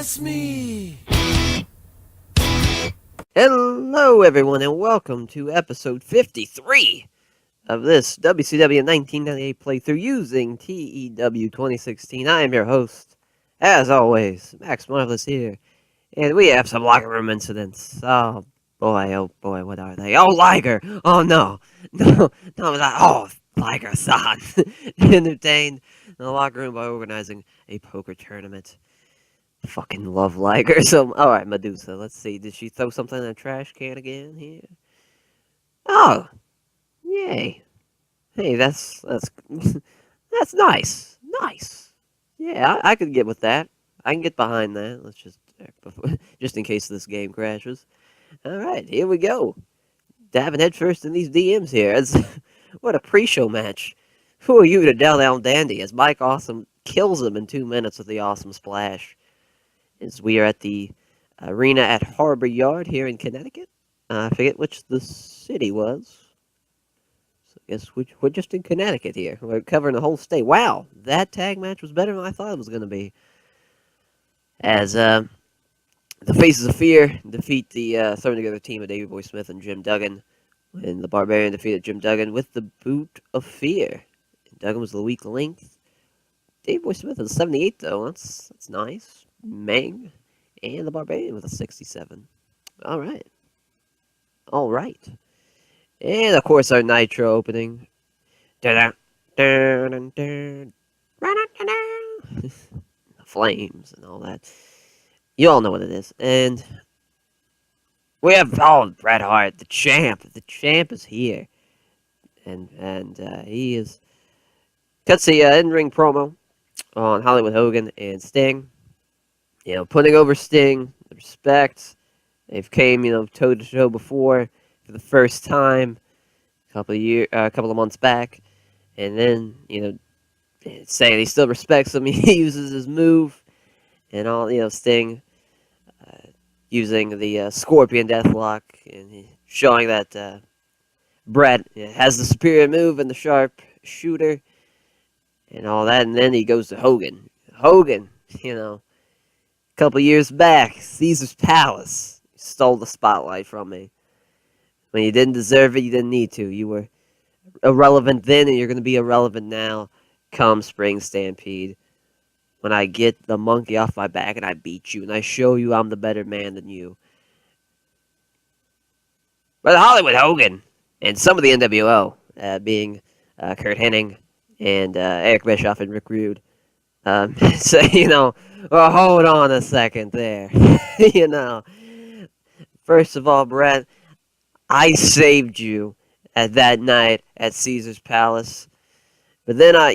It's me! Hello, everyone, and welcome to episode 53 of this WCW 1998 playthrough using TEW 2016. I am your host, as always, Max Marvelous here, and we have some locker room incidents. Oh boy, what are they? Oh, Liger! Oh no, no, not. Oh, Liger-san entertained the locker room by organizing a poker tournament. Fucking love Liger. So, alright, Medusa. Let's see. Did she throw something in the trash can again here? Oh, yay. Hey, that's that's nice. Nice. Yeah, I could get with that. I can get behind that. Let's just just in case this game crashes. Alright, here we go. Diving headfirst in these DMs here. What a pre-show match. Who are you to Del Down Dandy as Mike Awesome kills him in 2 minutes with the awesome splash? As we are at the arena at Harbor Yard here in Connecticut. I forget which the city was. So I guess we're just in Connecticut here. We're covering the whole state. Wow, that tag match was better than I thought it was going to be. As the Faces of Fear defeat the thrown together team of Davey Boy Smith and Jim Duggan. And the Barbarian defeated Jim Duggan with the Boot of Fear. And Duggan was the weak link. Davey Boy Smith is 78 though. That's nice. Meng and the Barbarian with a 67. All right. And of course our Nitro opening. The flames and all that. You all know what it is. And we have Bret Hart, the champ. The champ is here. And he is cuts the in-ring promo on Hollywood Hogan and Sting. You know, putting over Sting, respect. They've came, toe to toe before for the first time a couple of months back, and then saying he still respects him. He uses his move, and all Sting using the Scorpion Deathlock, and showing that Bret has the superior move and the sharp shooter, and all that, and then he goes to Hogan. Couple years back, Caesar's Palace stole the spotlight from me. When you didn't deserve it, you didn't need to. You were irrelevant then, and you're going to be irrelevant now come Spring Stampede. When I get the monkey off my back and I beat you, and I show you I'm the better man than you. But Hollywood Hogan and some of the NWO, being Kurt Hennig and Eric Bischoff and Rick Rude, so, well, hold on a second there. First of all, Bret, I saved you at that night at Caesar's Palace. But then I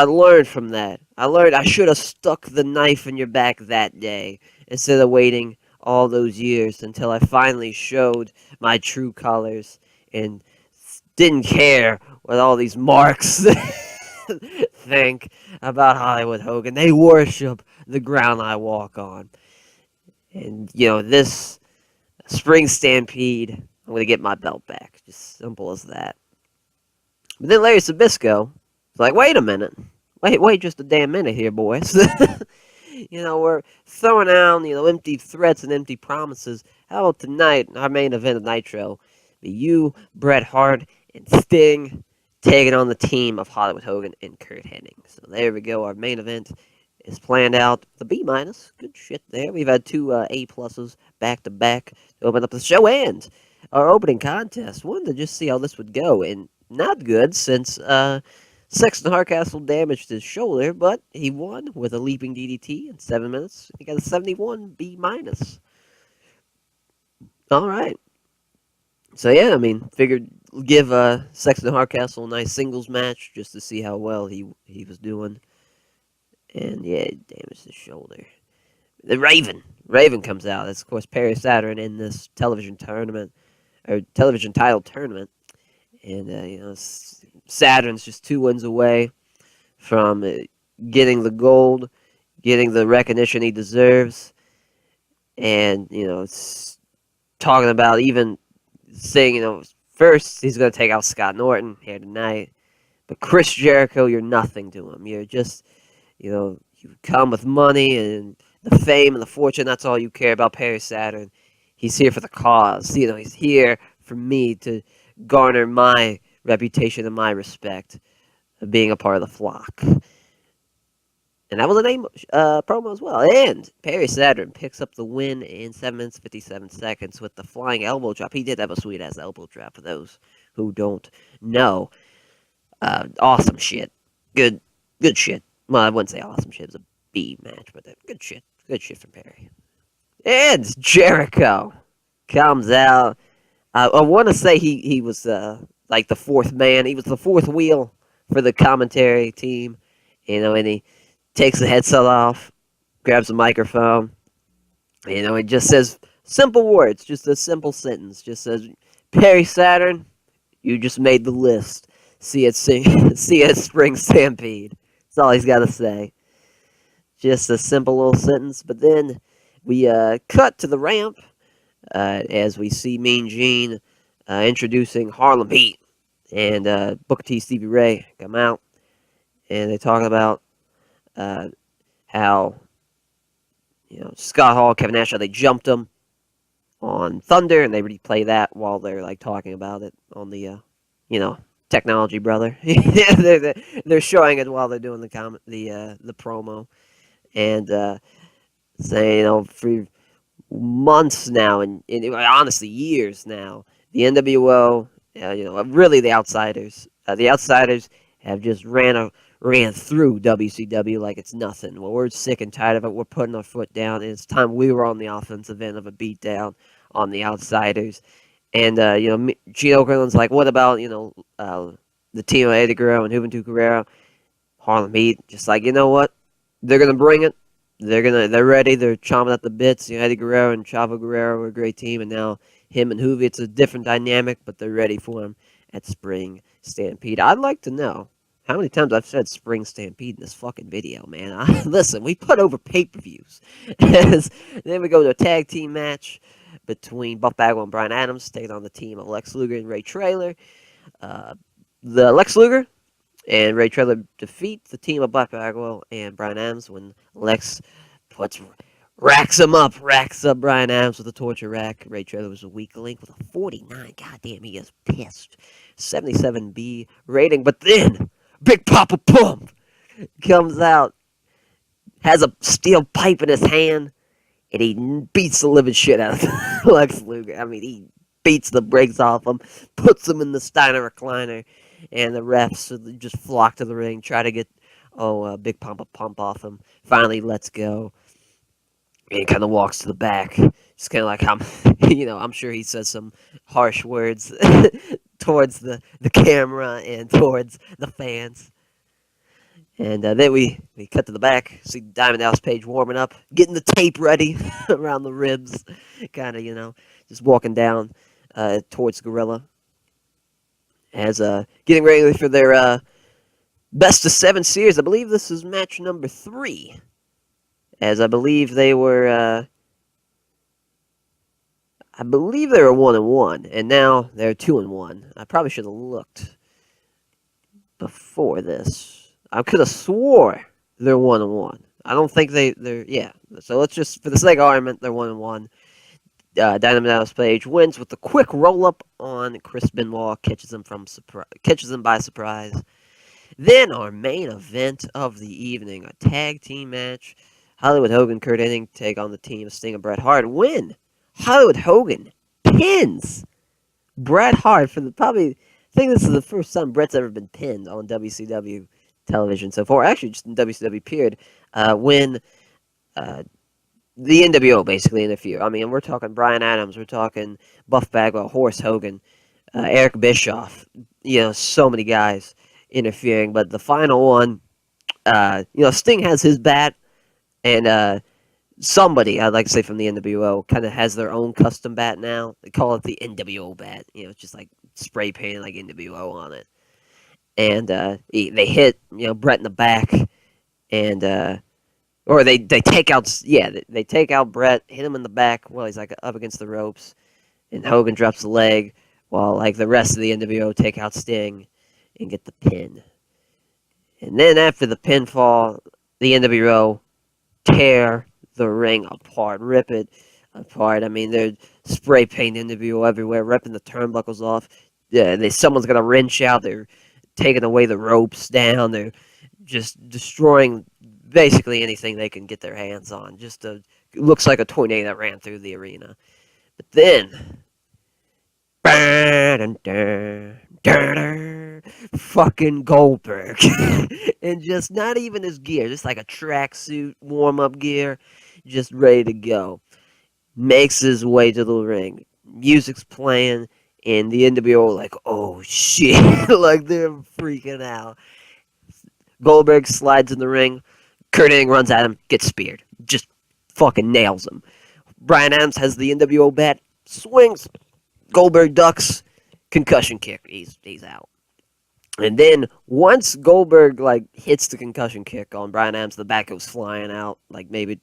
learned from that. I learned I should have stuck the knife in your back that day instead of waiting all those years until I finally showed my true colors and didn't care what all these marks think about Hollywood Hogan. They worship the ground I walk on. And, this Spring Stampede, I'm going to get my belt back. Just simple as that. But then Larry Zbyszko was like, wait a minute. Wait just a damn minute here, boys. We're throwing out, empty threats and empty promises. How about tonight, our main event of Nitro, be you, Bret Hart, and Sting taking on the team of Hollywood Hogan and Kurt Hennig. So there we go. Our main event is planned out. The B-. Good shit there. We've had 2 A-pluses back-to-back to open up the show. And our opening contest. Wanted to just see how this would go. And not good since Sexton Hardcastle damaged his shoulder. But he won with a leaping DDT in 7 minutes. He got a 71 B-. All right. So, yeah, figured give Sexton Hardcastle a nice singles match just to see how well he was doing. And, yeah, it damaged his shoulder. The Raven comes out. That's, of course, Perry Saturn in this television title tournament. And, Saturn's just 2 wins away from getting the gold, getting the recognition he deserves. And, it's talking about even saying, first he's going to take out Scott Norton here tonight. But Chris Jericho, you're nothing to him. You're just, you come with money and the fame and the fortune, that's all you care about, Perry Saturn. He's here for the cause. You know, he's here for me to garner my reputation and my respect of being a part of the flock. And that was a name promo as well. And Perry Saturn picks up the win in 7 minutes 57 seconds with the flying elbow drop. He did have a sweet ass elbow drop for those who don't know. Awesome shit. Good shit. Well, I wouldn't say awesome shit. It was a B match, but good shit. Good shit from Perry. And Jericho comes out. I want to say he was like the fourth man. He was the fourth wheel for the commentary team. You know, and he takes the headset off, grabs a microphone. You know, it just says simple words, just a simple sentence. Just says, Perry Saturn, you just made the list. See you at Spring Stampede. That's all he's got to say. Just a simple little sentence. But then we cut to the ramp as we see Mean Gene introducing Harlem Heat. And Booker T, Stevie Ray come out. And they talk about how, you know, Scott Hall, Kevin Nash, how they jumped him on Thunder, and they replay that while they're like talking about it on the, you know, Technology Brother. they're showing it while they're doing the promo, and saying, you know, for months now, and honestly years now, the NWO, you know, really the Outsiders have just ran through WCW like it's nothing. Well, we're sick and tired of it. We're putting our foot down, and it's time we were on the offensive end of a beatdown on the Outsiders. And, you know, Gene Okerlund's like, what about, you know, the team of Eddie Guerrero and Juventud Guerrero, Harlem Heat? Just like, you know what? They're going to bring it. They're ready. They're chomping at the bits. You know, Eddie Guerrero and Chavo Guerrero were a great team, and now him and Juvi, it's a different dynamic, but they're ready for him at Spring Stampede. I'd like to know how many times I've said Spring Stampede in this fucking video, man. Listen, we put over pay-per-views. Then we go to a tag team match between Buff Bagwell and Bryan Adams, taking on the team of Lex Luger and Ray Traylor. The Lex Luger and Ray Traylor defeat the team of Buff Bagwell and Bryan Adams when Lex racks up Bryan Adams with a torture rack. Ray Traylor was a weak link with a 49. Goddamn, he is pissed. 77B rating, but then Big Papa Pump comes out, has a steel pipe in his hand, and he beats the living shit out of Lex Luger. I mean, he beats the brakes off him, puts him in the Steiner recliner, and the refs just flock to the ring, try to get Big Papa Pump off him. Finally lets go, and he kind of walks to the back. Just kind of like, I'm sure he says some harsh words towards the camera and towards the fans. And then we cut to the back, see Diamond Dallas Page warming up, getting the tape ready around the ribs, kind of, you know, just walking down towards Gorilla. As getting ready for their Best of 7 series. I believe this is match number 3. As I believe they were 1-1, and now they're 2-1. I probably should have looked before this. I could have swore they're 1-1. I don't think they're yeah. So let's just, for the sake of argument, they're 1-1. Dynamite Dallas Page wins with a quick roll up on Chris Benoit, catches him by surprise. Then our main event of the evening, a tag team match. Hollywood Hogan, Kurt Hennig take on the team of Sting and Bret Hart. Win. Hollywood Hogan pins Bret Hart for I think this is the first time Bret's ever been pinned on WCW television so far. Actually, just in WCW period. When the NWO basically interfere. I mean, we're talking Bryan Adams, we're talking Buff Bagwell, Horace Hogan, Eric Bischoff. You know, so many guys interfering. But the final one, Sting has his bat, and somebody, I'd like to say from the NWO, kind of has their own custom bat now. They call it the NWO bat. You know, it's just like spray painted like NWO on it. And they hit, Bret in the back, and or they take out, they take out Bret, hit him in the back while he's like up against the ropes, and Hogan drops the leg while like the rest of the NWO take out Sting and get the pin. And then after the pinfall, the NWO tear the ring apart, rip it apart. I mean, they're spray painting NWO everywhere, ripping the turnbuckles off. Yeah, someone's gonna wrench out. They're taking away the ropes down. They're just destroying basically anything they can get their hands on. Looks like a tornado that ran through the arena. But then, fucking Goldberg, and just not even his gear, just like a tracksuit, warm up gear, just ready to go. Makes his way to the ring. Music's playing, and the NWO are like, oh shit, like they're freaking out. Goldberg slides in the ring. Kurt Angle runs at him, gets speared. Just fucking nails him. Bryan Adams has the NWO bat, swings. Goldberg ducks, concussion kick. He's out. And then once Goldberg hits the concussion kick on Bryan Adams, the bat goes flying out, maybe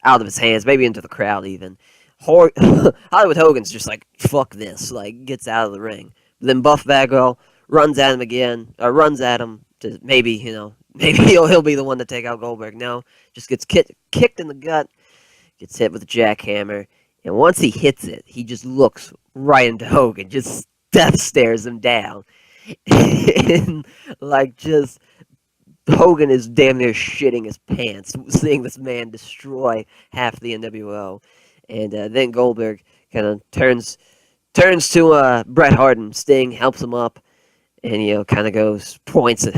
out of his hands, maybe into the crowd even. Hollywood Hogan's just like, fuck this, gets out of the ring. Then Buff Bagwell runs at him again, or runs at him to maybe he'll be the one to take out Goldberg. No, just gets kicked in the gut, gets hit with a jackhammer, and once he hits it, he just looks right into Hogan, just death stares him down. And just Hogan is damn near shitting his pants seeing this man destroy half the NWO. And then Goldberg kind of turns to Bret Hart, and Sting helps him up, and kind of goes points at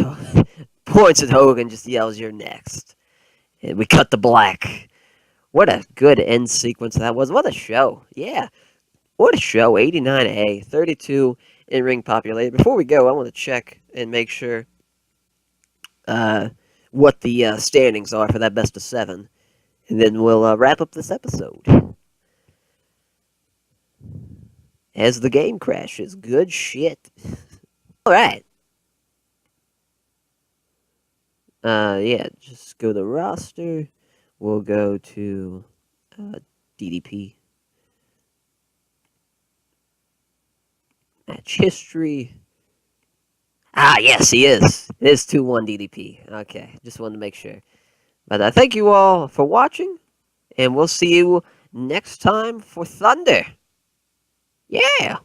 Hogan, just yells, "You're next." And we cut to black. What a good end sequence that was. What a show. Yeah. What a show. 89A, 32 in-ring popularity. Before we go, I want to check and make sure what the standings are for that best of 7. And then we'll wrap up this episode. As the game crashes. Good shit. Alright. Yeah, just go to roster. We'll go to DDP. Match history. Ah, yes, he is. It is 2-1 DDP. Okay, just wanted to make sure. But I thank you all for watching, and we'll see you next time for Thunder. Yeah!